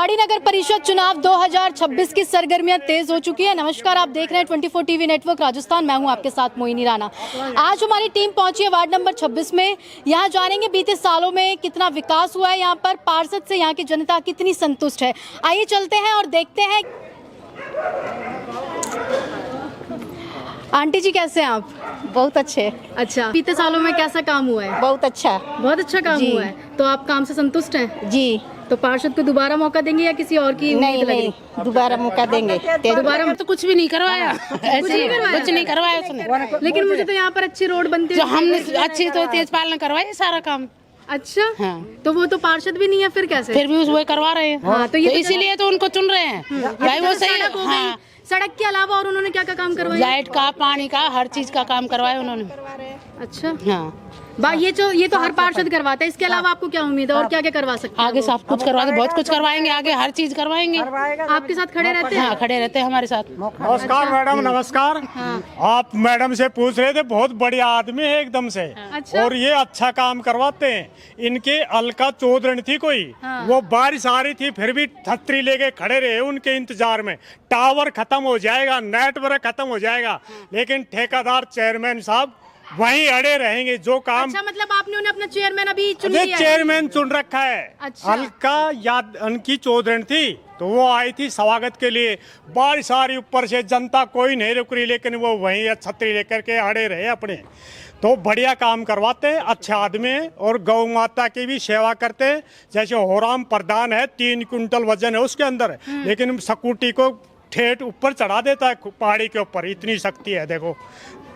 पहाड़ी नगर परिषद चुनाव 2026 की सरगर्मियां तेज हो चुकी है। नमस्कार, आप देख रहे हैं 24 टीवी नेटवर्क राजस्थान। मैं हूं आपके साथ मोहिनी राणा। आज हमारी टीम पहुंची है वार्ड नंबर 26 में। यहां जानेंगे बीते सालों में कितना विकास हुआ है, यहां पर पार्षद से यहां की जनता कितनी संतुष्ट है। आइए चलते हैं और देखते हैं। आंटी जी कैसे हैं आप? बहुत अच्छे। अच्छा, बीते सालों में कैसा काम हुआ है? बहुत अच्छा। बहुत अच्छा काम हुआ है। तो आप काम से संतुष्ट हैं? जी। तो पार्षद को दोबारा मौका देंगे या किसी और की? नहीं, दोबारा मौका देंगे। दोबारा तो कुछ भी नहीं करवाया, ऐसे कुछ नहीं करवाया उसने। लेकिन मुझे तो यहाँ पर अच्छी रोड बनती है। जो हमने अच्छी तो तेजपाल ने करवाया सारा काम। अच्छा, हाँ। तो वो तो पार्षद भी नहीं है, फिर कैसे? फिर भी वो करवा रहे हैं। हाँ, तो ये तो इसीलिए तो उनको चुन रहे हैं भाई। वो सही। हाँ, सड़क के अलावा और उन्होंने क्या क्या काम करवाया? लाइट का, पानी का, हर चीज का काम करवाया उन्होंने। अच्छा, हाँ, ये तो हर पार्षद करवाता है। इसके अलावा आपको क्या उम्मीद है और क्या क्या करवा सकते हैं? आगे सब कुछ करवाते, बहुत कुछ करवाएंगे, आगे हर चीज करवाएंगे। आपके साथ खड़े रहते हैं? हाँ, खड़े रहते हैं हमारे साथ। नमस्कार मैडम, नमस्कार। आप मैडम से पूछ रहे थे, बहुत बढ़िया आदमी है एकदम से। अच्छा। और ये अच्छा काम करवाते हैं। इनके अलका चौधरी थी कोई, वो बारिश आ रही थी फिर भी छतरी लेके खड़े रहे उनके इंतजार में। टावर खत्म हो जाएगा, नेटवर्क खत्म हो जाएगा, लेकिन ठेकेदार चेयरमैन साहब वहीं अड़े रहेंगे। जो काम अच्छा, मतलब आपने उन्हें अपना चेयरमैन अभी चुन लिया है? चेयरमैन चुन रखा है। अच्छा। अलका याद उनकी चौधरी थी, तो वो आई थी स्वागत के लिए। बारिश आ रही ऊपर से, जनता कोई नहीं रुक रही, लेकिन वो वहीं छतरी लेकर के अड़े रहे अपने। तो बढ़िया काम करवाते हैं, अच्छे आदमी हैं और गौ माता की भी सेवा करते हैं। जैसे होराम प्रधान है, 3 क्विंटल वजन है उसके अंदर, लेकिन स्कूटी को ठेठ ऊपर चढ़ा देता है पहाड़ी के ऊपर, इतनी शक्ति है देखो।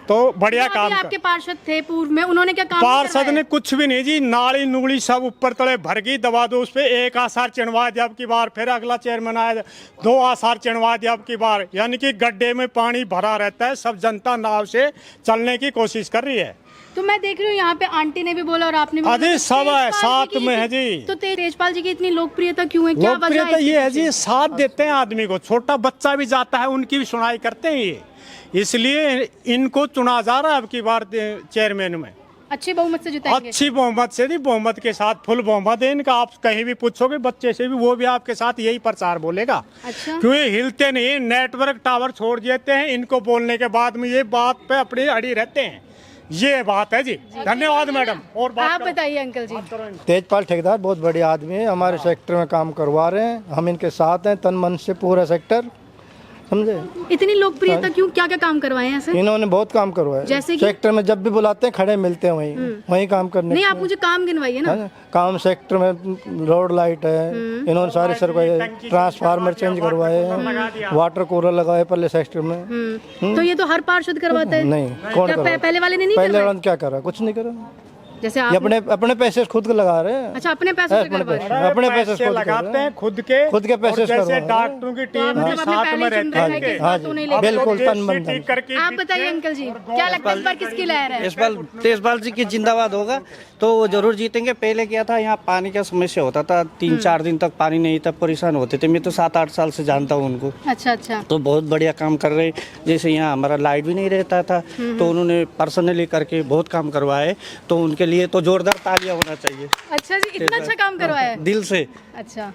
तो बढ़िया काम आपके पार्षद थे पूर्व में, उन्होंने क्या काम पार्षद ने कुछ भी नहीं जी, नाली नुगली सब ऊपर तले भर गई, दबा दो उस पे। 1 आसार चिनवा दिया अब की बार, फिर अगला चेयरमैन आया 2 आसार चिनवा दिया अब की बार। यानी कि गड्ढे में पानी भरा रहता है, सब जनता नाव से चलने की कोशिश कर रही है। तो मैं देख रही हूँ यहाँ पे आंटी ने भी बोला और आपने भी बोला। अरे सब है साथ में है जी। तो तेजपाल जी की इतनी लोकप्रियता क्यों है? क्या वजह लोकप्रियता है? ये है जी, साथ देते हैं आदमी को। छोटा बच्चा भी जाता है, उनकी भी सुनाई करते हैं ये, इसलिए इनको चुना जा रहा है अब की बार चेयरमैन में। अच्छी बहुमत से जिताएंगे? अच्छी बहुमत से, बहुमत के साथ, फुल बहुमत है इनका। आप कहीं भी पूछोगे बच्चे से भी, वो भी आपके साथ यही प्रचार बोलेगा। अच्छा। क्यों ये हिलते नहीं, नेटवर्क टावर छोड़ देते हैं, इनको बोलने के बाद में ये बात पे अपनी अड़ी रहते हैं। ये बात है जी। धन्यवाद मैडम। और बात आप बताइए अंकल जी। तेजपाल ठेकेदार बहुत बढ़िया आदमी है, हमारे सेक्टर में काम करवा रहे हैं, हम इनके साथ हैं तन मन से, पूरा सेक्टर, समझे। इतनी लोकप्रियता क्यों? क्या क्या काम करवाए हैं ऐसे? इन्होंने बहुत काम करवाया, जैसे कि? सेक्टर में जब भी बुलाते हैं खड़े मिलते हैं वहीं काम करने। नहीं, आप मुझे काम गिनवाइए ना। काम सेक्टर में रोड लाइट है, इन्होंने सारे सरवाए, ट्रांसफार्मर चेंज करवाए हैं, वाटर कूलर लगाए पहले सेक्टर में। तो ये तो हर पार्षद करवाता है? नहीं, कौन क्या करवाता? पहले वाले ने नहीं पहले करवाए? वाले ने क्या करा? कुछ नहीं करा। जैसे ये आप अपने पैसे खुद को लगा रहे हैं। अच्छा, अपने पैसों से करवा रहे हैं? अपने पैसे खुद लगाते हैं, खुद के पैसे से जैसे करवा रहे हैं। डॉक्टरों की टीम मतलब भी आपने साथ पहले में ही चुन रहते रखा है कि हैं। इस बार तो नहीं लेंगे। बिल्कुल तन मन ठीक धन। करके आप बताइए अंकल जी, क्या लगता है इस बार किसकी लहर है? इस बार तेजपाल जी की जिंदाबाद होगा, तो वो जरूर जीतेंगे। पहले क्या था, यहाँ पानी का समस्या होता था, 3-4 दिन तक पानी नहीं था, परेशान होते थे। मैं तो 7-8 साल से जानता हूँ उनको। अच्छा अच्छा। तो बहुत बढ़िया काम कर रहे हैं। जैसे यहाँ हमारा लाइट भी नहीं रहता था, तो उन्होंने पर्सनली करके बहुत काम करवाए, तो उनके लिए तो जोरदार तालियां होना चाहिए। अच्छा जी, इतना अच्छा काम करवाया है? दिल से। अच्छा,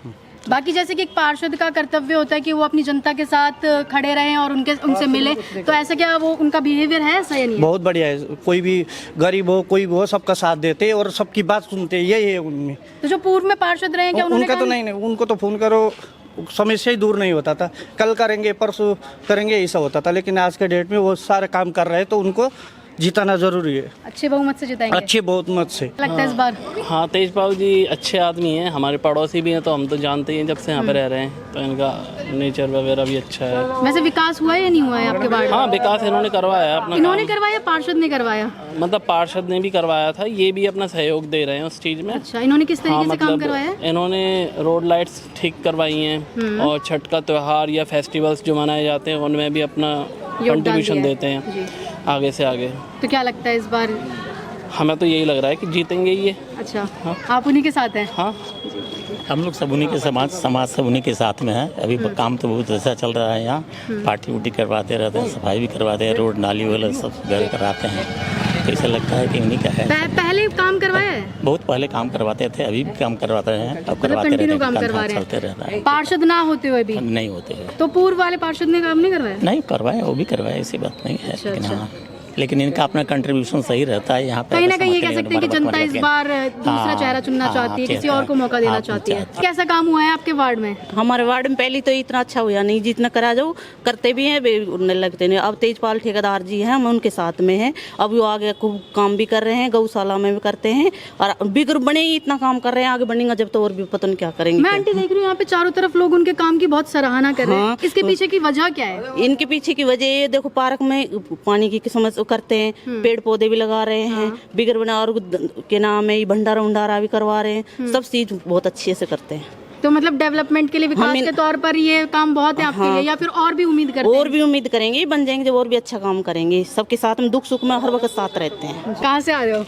बाकी जैसे कि एक पार्षद का कर्तव्य होता है कि वो अपनी जनता के साथ खड़े रहें और उनसे मिले, तो ऐसा क्या वो उनका बिहेवियर है ऐसा या नहीं? बहुत बढ़िया है, कोई भी गरीब हो कोई भी हो, सबका साथ देते और सबकी बात सुनते, यही है उनमें। तो जो पूर्व में पार्षद रहे क्या उन्होंने उनका तो नहीं, उनको तो फोन करो, समस्या ही दूर नहीं होता था। कल करेंगे, परसों करेंगे, ऐसा होता था। लेकिन आज के डेट में वो सारे काम कर रहे हैं, तो उनको जिताना जरूरी है। अच्छे बहुमत से जिताएंगे? अच्छे बहुत मत से लगता है इस बार? हाँ, तेजपाल जी अच्छे आदमी हैं, हमारे पड़ोसी भी हैं, तो हम तो जानते ही हैं जब से यहाँ पे रह रहे हैं, तो इनका नेचर वगैरह भी अच्छा है। वैसे विकास हुआ है या नहीं हुआ है आपके वार्ड? हाँ, विकास इन्होंने करवाया है अपना। इन्होंने करवाया, पार्षद ने करवाया? मतलब पार्षद ने भी करवाया था, ये भी अपना सहयोग दे रहे हैं उस चीज़ में। अच्छा, इन्होंने किस हाँ, तरीके से काम मतलब करवाया है? इन्होंने रोड लाइट्स ठीक करवाई हैं, और छठ का त्यौहार या फेस्टिवल्स जो मनाए जाते हैं उनमें भी अपना कंट्रीब्यूशन देते हैं आगे से आगे। तो क्या लगता है इस बार? हमें तो यही लग रहा है कि जीतेंगे ये। अच्छा, आप उन्हीं के साथ हैं? हाँ, हम लोग सब उन्हीं के समाज सब उन्हीं के साथ में है। अभी काम तो बहुत अच्छा चल रहा है यहाँ, पार्टी उटी करवाते रहते हैं, सफाई भी करवाते हैं, रोड नाली वगैरह सब कराते हैं। तो ऐसा लगता है कि उन्हीं का है। पहले काम करवाया है, बहुत पहले काम करवाते थे, अभी भी काम करवाते हैं, अब करवाते रहते कंटिन्यू हैं, काम करवा हाँ, रहे चलते रहता है। हैं। पार्षद ना होते हुए भी नहीं होते हैं, तो पूर्व वाले पार्षद ने काम नहीं करवाया? नहीं करवाए, वो भी करवाए, ऐसी बात नहीं है। अच्छा, लेकिन अच्छा। हाँ, लेकिन इनका अपना कंट्रीब्यूशन सही रहता है यहाँ पे। कहीं ना कहीं ये कह सकते हैं कि जनता इस बार दूसरा चेहरा चुनना चाहती है, किसी और को मौका देना चाहती है। कैसा काम हुआ है आपके वार्ड में? हमारे वार्ड में पहले तो इतना अच्छा हुआ नहीं, जितना करा जाओ करते भी हैं, उन्हें लगते नहीं। अब तेजपाल ठेकेदार जी हैं, हम उनके साथ में हैं। अब वो आगे खूब काम भी कर रहे हैं, गौशाला में भी करते हैं, और बिगर बने ही इतना काम कर रहे हैं। आगे बढ़ेंगे जब तो और भी पता नहीं क्या करेंगे। मैं आंटी देख रही हूँ यहाँ पे चारों तरफ लोग उनके काम की बहुत सराहना कर रहे हैं। हाँ। इसके पीछे की वजह क्या है? इनके पीछे की वजह ये देखो, पार्क में पानी की समस्या करते हैं, पेड़ पौधे भी लगा रहे हैं, बिगर बना और के नाम है भंडारा उंडारा भी करवा रहे हैं, सब चीज बहुत अच्छे से करते हैं। तो मतलब डेवलपमेंट के लिए, विकास के तौर पर ये काम बहुत है आपके लिए, या फिर और भी उम्मीद करते हैं? और भी उम्मीद करेंगे, बन जाएंगे जब और भी अच्छा काम करेंगे। सबके साथ में दुख सुख में हर वक्त साथ रहते हैं। कहाँ से आ रहे हो?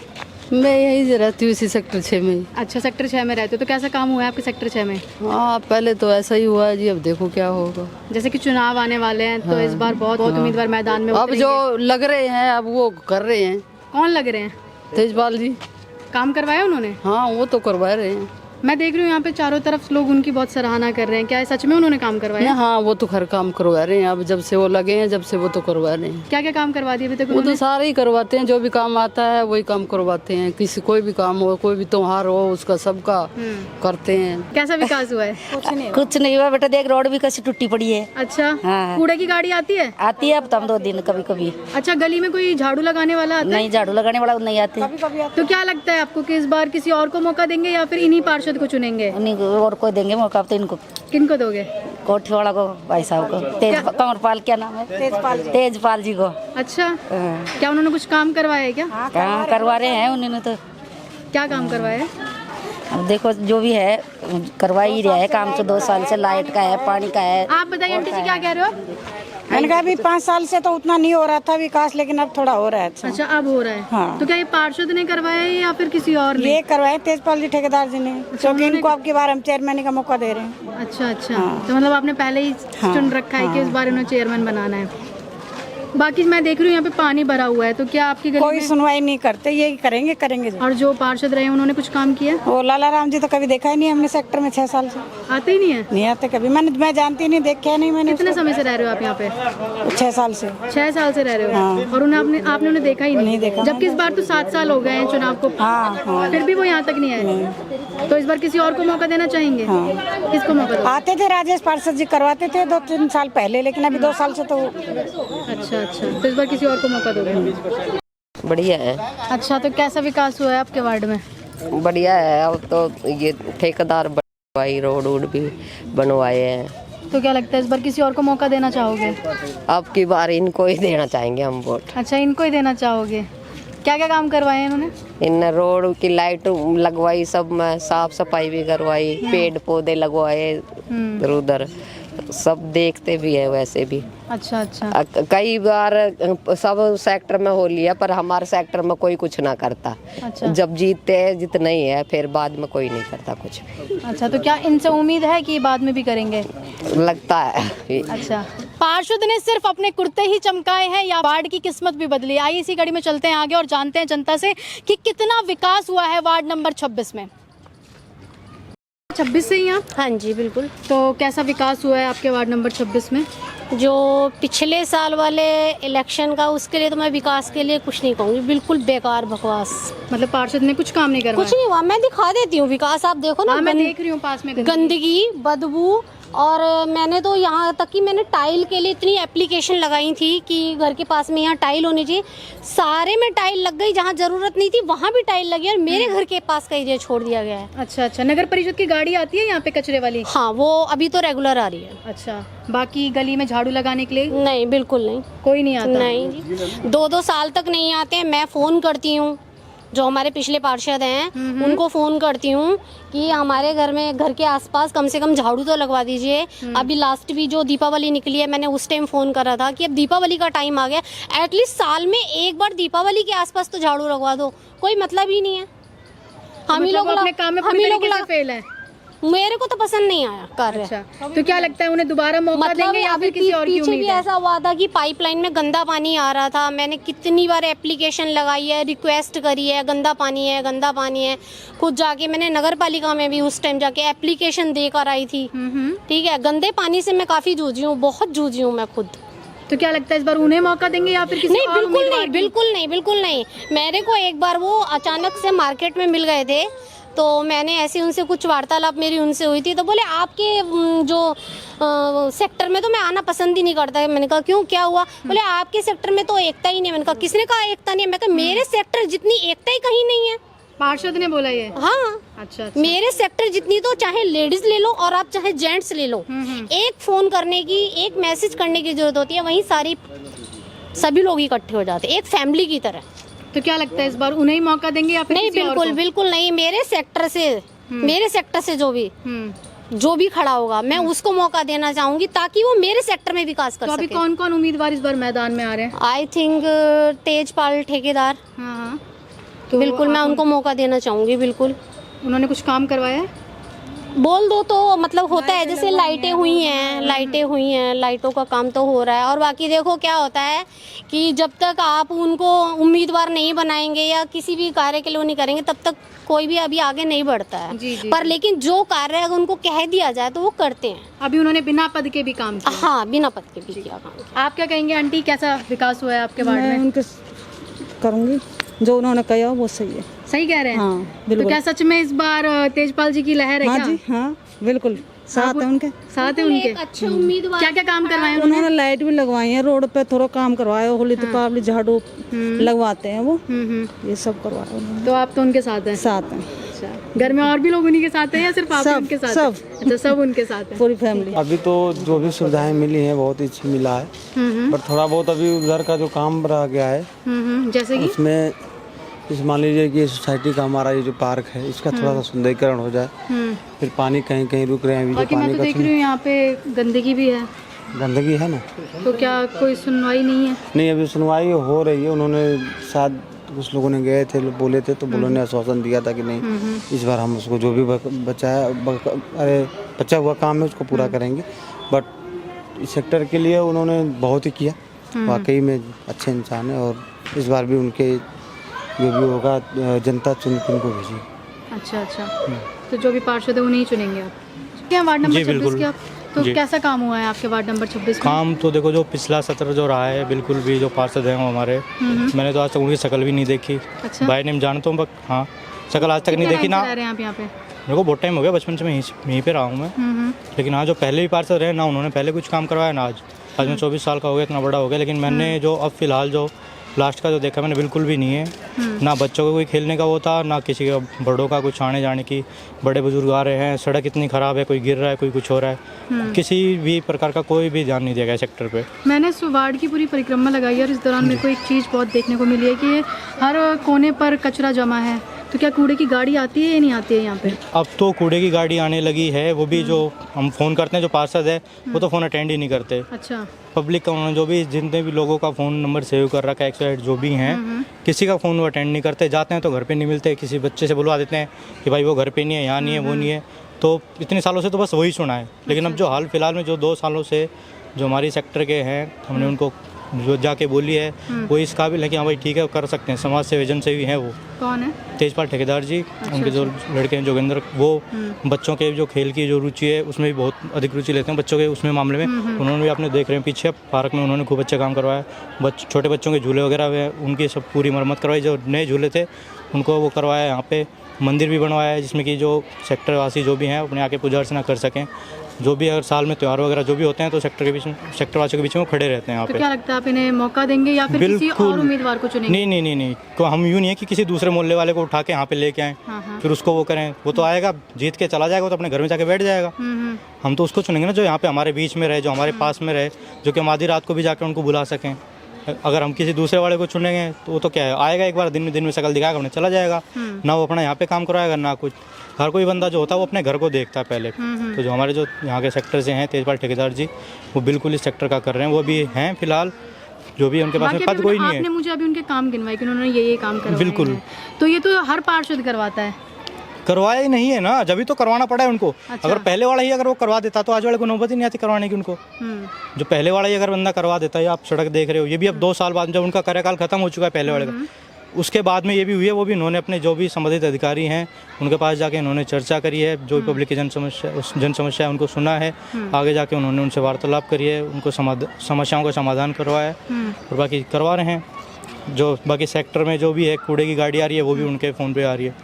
मैं यही रहती हूँ, इसी सेक्टर 6 में। अच्छा, सेक्टर 6 में रहते हो, तो कैसा काम हुआ है आपके सेक्टर 6 में? हाँ, पहले तो ऐसा ही हुआ है जी, अब देखो क्या होगा। जैसे कि चुनाव आने वाले हैं, तो इस बार बहुत उम्मीदवार मैदान में अब उतरेंगे। जो लग रहे हैं अब वो कर रहे हैं। कौन लग रहे हैं? तेजपाल जी। काम करवाया उन्होंने? हाँ, वो तो करवा रहे हैं। मैं देख रही हूँ यहाँ पे चारों तरफ लोग उनकी बहुत सराहना कर रहे हैं। क्या है, सच में उन्होंने काम करवाया? हाँ, वो तो हर काम करवा रहे हैं। अब जब से वो लगे हैं, जब से वो तो करवा रहे हैं। क्या क्या काम करवा दिया अभी तक वो तो उन्होंने? सारे ही करवाते हैं, जो भी काम आता है वही काम करवाते हैं। किसी कोई भी काम हो, कोई भी त्योहार हो, उसका सबका करते हैं। कैसा विकास हुआ है? कुछ नहीं हुआ बेटा, देख रोड भी कैसी टूटी पड़ी है। अच्छा, हाँ। कूड़े की गाड़ी आती है? आती है अब तम 2 दिन कभी कभी। अच्छा, गली में कोई झाड़ू लगाने वाला आता है? नहीं, झाड़ू लगाने वाला नहीं आती। तो क्या लगता है आपको कि इस बार किसी और को मौका देंगे या फिर इन्हीं पार्षद को चुनेंगे? उन्हीं को और को देंगे मौका, तो इनको किनको दोगे? कोठीवाड़ा को, भाई साहब को, कंवरपाल, क्या नाम है, तेजपाल जी को। अच्छा, हाँ। क्या उन्होंने कुछ काम करवाया है क्या? हाँ, करवा रहे हैं उन्होंने तो। क्या काम करवाया है? अब देखो जो भी है करवा ही रहा है काम, तो 2 साल से लाइट का है, पानी का है। आप बताइए आंटी जी, क्या कह रहे हो आप? मैंने कहा अभी 5 साल से तो उतना नहीं हो रहा था विकास, लेकिन अब थोड़ा हो रहा है। अच्छा, अब हो रहा है। हाँ। तो क्या ये पार्षद ने करवाया है या फिर किसी और ने? ये करवाए तेजपाल जी ठेकेदार जी ने, क्योंकि इनको अब की बार हम चेयरमैन का मौका दे रहे हैं। अच्छा अच्छा, तो मतलब आपने पहले ही चुन रखा है कि इस बार इन्हें चेयरमैन बनाना है। बाकी मैं देख रही हूँ यहाँ पे पानी भरा हुआ है, तो क्या आपकी गली कोई में? सुनवाई नहीं करते, यही करेंगे जो। और जो पार्षद रहे उन्होंने कुछ काम किया? वो लाला राम जी तो कभी देखा ही नहीं हमने सेक्टर में 6 साल से। आते ही नहीं है? नहीं आते कभी, मैं जानती नहीं, देखा नहीं मैंने। कितने समय से रह रहे हो आप यहाँ पे? 6 साल से। 6 साल से रह रहे हो? और आपने उन्हें देखा ही नहीं देखा। जबकि इस बार तो 7 साल हो गए हैं चुनाव को। हाँ। फिर भी वो यहाँ तक नहीं आए। तो इस बार किसी और को मौका देना चाहेंगे? किसको मौका दो? आते थे राजेश पार्षद जी, करवाते थे 2-3 साल पहले, लेकिन अभी 2 साल से तो। अच्छा अच्छा, तो इस बार किसी और को मौका दोगे? बढ़िया है। अच्छा, तो कैसा विकास हुआ है आपके वार्ड में? बढ़िया है। अब तो ये ठेकेदार बनवाई, रोड वोड भी बनवाए हैं। तो क्या लगता है इस बार किसी और को मौका देना चाहोगे? अब की बार इनको ही देना चाहेंगे हम वोट। अच्छा, इनको ही देना चाहोगे। क्या क्या काम करवाए हैं इन्होंने? इन रोड की लाइट लगवाई, सब में साफ सफाई भी करवाई, पेड़ पौधे लगवाए इधर उधर, सब देखते भी है वैसे भी। अच्छा अच्छा, कई बार सब सेक्टर में हो लिया, पर हमारे सेक्टर में कोई कुछ ना करता। अच्छा। जब जीतते हैं जितना ही है, फिर बाद में कोई नहीं करता कुछ। अच्छा, तो क्या इनसे उम्मीद है कि बाद में भी करेंगे? लगता है। अच्छा, पार्षद ने सिर्फ अपने कुर्ते ही चमकाए हैं या वार्ड की किस्मत भी बदली? आइए इसी कड़ी में चलते हैं आगे और जानते हैं जनता से कि कितना विकास हुआ है वार्ड नंबर 26 में। 26 से ही आप? हाँ जी बिल्कुल। तो कैसा विकास हुआ है आपके वार्ड नंबर 26 में? जो पिछले साल वाले इलेक्शन का, उसके लिए तो मैं विकास के लिए कुछ नहीं कहूँगी, बिल्कुल बेकार बकवास। मतलब पार्षद ने कुछ काम नहीं करवाया? कुछ नहीं हुआ। मैं दिखा देती हूँ विकास, आप देखो ना। मैं देख रही हूँ पास में गंदगी, बदबू, और मैंने तो यहाँ तक कि मैंने टाइल के लिए इतनी एप्लीकेशन लगाई थी कि घर के पास में यहाँ टाइल होनी चाहिए। सारे में टाइल लग गई, जहाँ जरूरत नहीं थी वहाँ भी टाइल लगी, और मेरे घर के पास का एरिया छोड़ दिया गया है। अच्छा अच्छा, नगर परिषद की गाड़ी आती है यहाँ पे कचरे वाली? हाँ, वो अभी तो रेगुलर आ रही है। अच्छा, बाकी गली में झाड़ू लगाने के लिए? नहीं, बिल्कुल नहीं, कोई नहीं आता? नहीं जी, 2-2 साल तक नहीं आते हैं। मैं फ़ोन करती हूँ, जो हमारे पिछले पार्षद हैं उनको फ़ोन करती हूँ कि हमारे घर में, घर के आसपास कम से कम झाड़ू तो लगवा दीजिए। अभी लास्ट भी जो दीपावली निकली है, मैंने उस टाइम फ़ोन करा था कि अब दीपावली का टाइम आ गया, एटलीस्ट साल में एक बार दीपावली के आसपास तो झाड़ू लगवा दो। कोई मतलब ही नहीं है। हम ही लोग अपने काम में पूरी तरीके से फेल है। मेरे को तो पसंद नहीं आया कार्य। अच्छा, तो क्या लगता है उन्हें दोबारा मौका देंगे या फिर किसी और की पीछे उम्मीद भी है? ऐसा हुआ था कि पाइपलाइन में गंदा पानी आ रहा था, मैंने कितनी बार एप्लीकेशन लगाई है, रिक्वेस्ट करी है, गंदा पानी है, गंदा पानी है। खुद जाके मैंने नगर पालिका में भी उस टाइम जाके एप्लीकेशन देकर आई थी। ठीक है, गंदे पानी से मैं काफ़ी जूझी हूँ, बहुत जूझी हूँ मैं खुद। तो क्या लगता है इस बार उन्हें मौका देंगे या फिर किसी नहीं, और बिल्कुल उम्मीदवार नहीं, की? बिल्कुल नहीं, बिल्कुल नहीं। मेरे को एक बार वो अचानक से मार्केट में मिल गए थे, तो मैंने ऐसे उनसे कुछ वार्तालाप मेरी उनसे हुई थी, तो बोले आपके जो सेक्टर में तो मैं आना पसंद ही नहीं करता है। मैंने कहा क्यों, क्या हुआ? बोले आपके सेक्टर में तो एकता ही नहीं। मैंने कहा किसने कहा एकता नहीं है? मैं कहा मेरे सेक्टर जितनी एकता ही कहीं नहीं है। पार्षद ने बोला ये? हाँ, अच्छा। मेरे सेक्टर जितनी तो चाहे लेडीज ले लो और आप चाहे जेंट्स ले लो, एक फोन करने की, एक मैसेज करने की जरूरत होती है, वहीं सभी लोग इकट्ठे हो जाते हैं, एक फैमिली की तरह। तो क्या लगता है इस बार उन्हें ही मौका देंगे या फिर नहीं, किसी और बिल्कुल को? बिल्कुल नहीं। मेरे सेक्टर से जो भी खड़ा होगा, मैं उसको मौका देना चाहूंगी ताकि वो मेरे सेक्टर में विकास कर तो अभी सके। कौन कौन उम्मीदवार इस बार मैदान में आ रहे हैं? आई थिंक तेजपाल ठेकेदार। हाँ, तो बिल्कुल मैं उनको मौका देना चाहूंगी। बिल्कुल उन्होंने कुछ काम करवाया है? बोल दो तो मतलब होता है, जैसे लाइटें हुई हैं, लाइटों का काम तो हो रहा है। और बाकी देखो क्या होता है कि जब तक आप उनको उम्मीदवार नहीं बनाएंगे या किसी भी कार्य के लिए नहीं करेंगे, तब तक कोई भी अभी आगे नहीं बढ़ता है। पर लेकिन जो कार्य अगर उनको कह दिया जाए तो वो करते हैं। अभी उन्होंने बिना पद के भी काम किया। हाँ, बिना पद के भी किया काम। आप क्या कहेंगे आंटी, कैसा विकास हुआ है आपके वार्ड में? उनके करूँगी, जो उन्होंने कहा वो सही है। सही कह रहे हैं? हाँ, तो बिल्कुल। क्या सच में इस बार तेजपाल जी की लहर है? हाँ क्या? जी, हाँ बिल्कुल, साथ है उनके। साथ है उनके। एक अच्छे उम्मीदवार क्या क्या काम करवाए उन्होंने? उन्होंने लाइट भी लगवाई है, रोड पे थोड़ा काम करवाया, होली दीपावली झाड़ू लगवाते हैं वो, ये सब करवाया उन्होंने। तो आप तो उनके साथ हैं? साथ हैं। अच्छा, घर में और भी लोग उन्हीं के साथ हैं या सिर्फ आप ही सब, उनके साथ सब। हैं? अच्छा, सब उनके साथ हैं। पूरी फैमिली। अभी तो जो भी सुविधाएं मिली हैं बहुत अच्छी मिला है, पर थोड़ा बहुत अभी उधर का जो काम रह गया है, जैसे कि उसमें इस मान लीजिए कि सोसाइटी का हमारा ये जो पार्क है इसका थोड़ा सा सुंदरीकरण हो जाए। फिर पानी कहीं कहीं रुक रहे हैं, अभी जो बाकी मैं पानी तो का देख रही हूँ यहाँ पे गंदगी भी है, गंदगी है ना, तो क्या कोई सुनवाई नहीं है? नहीं अभी सुनवाई हो रही है। उन्होंने शायद कुछ लोगों ने गए थे, बोले थे, तो उन्होंने आश्वासन दिया था कि नहीं इस बार हम उसको जो भी बचा हुआ काम है उसको पूरा करेंगे। बट इस सेक्टर के लिए उन्होंने बहुत ही किया, वाकई में अच्छे इंसान है। और इस बार भी उनके जो भी होगा जनता चुन के उनको भेजी। अच्छा अच्छा, तो जो भी पार्षद है उन्हें ही चुनेंगे आप? क्या वार्ड नंबर 26 के आप? तो कैसा काम हुआ है आपके वार्ड नंबर 26 में? काम तो देखो, जो पिछला सत्र जो रहा है, बिल्कुल भी जो पार्षद हैं वो हमारे, मैंने तो आज तक उनकी शक्ल भी नहीं देखी। अच्छा, बाय नेम जानता हूँ, हाँ शक्ल आज तक नहीं देखी ना। रहे हैं आप यहाँ पे? मेरे को बहुत टाइम हो गया, बचपन से मैं यहीं पे रहा हूँ मैं। लेकिन हाँ, जो पहले भी पार्षद रहे ना, उन्होंने पहले कुछ काम करवाया ना। आज मैं 24 साल का हो गया, इतना बड़ा हो गया, लेकिन मैंने जो अब फिलहाल जो लास्ट का जो देखा मैंने, बिल्कुल भी नहीं है। ना बच्चों को कोई खेलने का वो था, ना किसी का बड़ों का कुछ आने जाने की। बड़े बुजुर्ग आ रहे हैं, सड़क इतनी ख़राब है, कोई गिर रहा है, कोई कुछ हो रहा है, किसी भी प्रकार का कोई भी ध्यान नहीं दिया गया सेक्टर पे। मैंने इस वार्ड की पूरी परिक्रमा लगाई है और इस दौरान मेरे को एक चीज़ बहुत देखने को मिली है कि हर कोने पर कचरा जमा है। तो क्या कूड़े की गाड़ी आती है या नहीं आती है यहाँ पे? अब तो कूड़े की गाड़ी आने लगी है, वो भी जो हम फ़ोन करते हैं, जो पार्षद है वो तो फ़ोन अटेंड ही नहीं करते। अच्छा, पब्लिक का उन्होंने जो भी जितने भी लोगों का फ़ोन नंबर सेव कर रखा है, 108 जो भी हैं, किसी का फ़ोन वो अटेंड नहीं करते। जाते हैं तो घर पे नहीं मिलते, किसी बच्चे से बुलवा देते हैं कि भाई वो घर पे नहीं है, यहाँ नहीं है, वो नहीं है। तो इतने सालों से तो बस वही सुना है। लेकिन अब जो हाल फिलहाल में जो 2 सालों से जो हमारी सेक्टर के हैं, हमने उनको जो जाके बोली है, वो इस काबिल है कि हाँ भाई ठीक है, कर सकते हैं, समाज से एजेंट से भी हैं। वो कौन है? तेजपाल ठेकेदार जी। उनके जो लड़के हैं जोगेंद्र, वो बच्चों के जो खेल की जो रुचि है उसमें भी बहुत अधिक रुचि लेते हैं, बच्चों के उसमें मामले में। उन्होंने भी आपने देख रहे हैं पीछे पार्क में उन्होंने खूब अच्छा काम करवाया। छोटे बच्चों के झूले वगैरह हुए, उनकी सब पूरी मरम्मत करवाई। जो नए झूले थे उनको वो करवाया। यहाँ पे मंदिर भी बनवाया है, जिसमें कि जो सेक्टर वासी जो भी हैं अपने आके पूजा अर्चना कर सकें। जो भी अगर साल में त्यौहार वगैरह जो भी होते हैं तो सेक्टर के बीच में, सेक्टर वासियों के बीच में वो खड़े रहते हैं यहाँ तो पे। क्या लगता है आप इन्हें मौका देंगे या फिर किसी और उम्मीदवार को चुनेंगे? नहीं, तो हम यूँ नहीं है कि किसी दूसरे मोहल्ले वाले को उठा के यहाँ पे लेके आएँ, फिर उसको वो करें। वो तो आएगा, जीत के चला जाएगा, तो अपने घर में जाके बैठ जाएगा। हम तो उसको चुनेंगे ना जो यहाँ पे हमारे बीच में रहे, जो हमारे पास में रहे, जो कि हम आधी रात को भी जाकर उनको बुला सकें। अगर हम किसी दूसरे वाले को चुनेंगे तो वो तो क्या है, आएगा एक बार दिन में शक्ल दिखाएगा, उन्हें चला जाएगा। ना वो अपना यहाँ पे काम कराएगा ना कुछ। हर कोई बंदा जो होता है वो अपने घर को देखता है पहले। तो जो हमारे जो यहाँ के सेक्टर से हैं तेजपाल ठेकेदार जी, वो बिल्कुल इस सेक्टर का कर रहे हैं। वो भी हैं फिलहाल, जो भी उनके पास में पद कोई नहीं है। आपने मुझे अभी उनके काम गिनवाए कि उन्होंने ये काम करवाए बिल्कुल। हैं। तो ये तो हर पार्षद करवाता है। करवाया ही नहीं है ना, जब तो करवाना पड़ा है उनको। अगर पहले वाला ही अगर वो करवा देता तो आज वाले को नौबत ही नहीं आती करवाने की उनको। जो पहले वाला ही अगर बंदा करवा देता है, आप सड़क देख रहे हो, ये भी अब 2 साल बाद जब उनका कार्यकाल खत्म हो चुका है पहले वाले का, उसके बाद में ये भी हुई है। वो भी इन्होंने अपने जो भी संबंधित अधिकारी हैं उनके पास जाके इन्होंने चर्चा करी है, जो पब्लिक की जन समस्या है उनको सुना है, आगे जाके उन्होंने उनसे वार्तालाप करी है, उनको समस्याओं का समाधान करवाया है और बाकी करवा रहे हैं। जो बाकी सेक्टर में जो भी है कूड़े की गाड़ी आ रही है वो भी उनके फ़ोन पे आ रही है।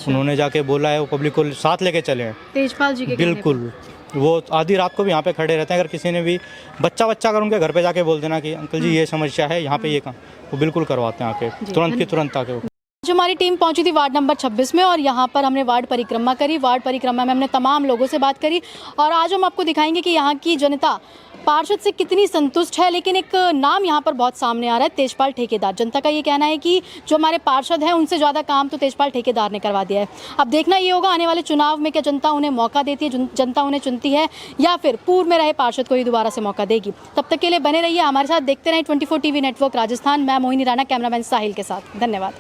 उन्होंने जाके बोला है वो पब्लिक को साथ लेके चले हैं। तेजपाल जी के बिल्कुल, वो आधी रात को भी यहाँ पे खड़े रहते हैं। अगर किसी ने भी बच्चा अगर उनके घर पे जाके बोल देना कि अंकल जी ये समस्या है यहाँ पे, ये काम वो बिल्कुल करवाते हैं आके, तुरंत की तुरंत आके। आज हमारी टीम पहुंची थी वार्ड नंबर 26 में और यहाँ पर हमने वार्ड परिक्रमा करी। वार्ड परिक्रमा में हमने तमाम लोगों से बात करी और आज हम आपको दिखाएंगे कि यहाँ की जनता पार्षद से कितनी संतुष्ट है। लेकिन एक नाम यहाँ पर बहुत सामने आ रहा है, तेजपाल ठेकेदार। जनता का ये कहना है कि जो हमारे पार्षद हैं उनसे ज़्यादा काम तो तेजपाल ठेकेदार ने करवा दिया है। अब देखना ये होगा आने वाले चुनाव में क्या जनता उन्हें मौका देती है, जनता उन्हें चुनती है या फिर पूर्व में रहे पार्षद को ही दोबारा से मौका देगी। तब तक के लिए बने रहिए हमारे साथ, देखते रहें 24 टीवी नेटवर्क राजस्थान। मैं मोहिनी राणा, कैमरामैन साहिल के साथ। धन्यवाद।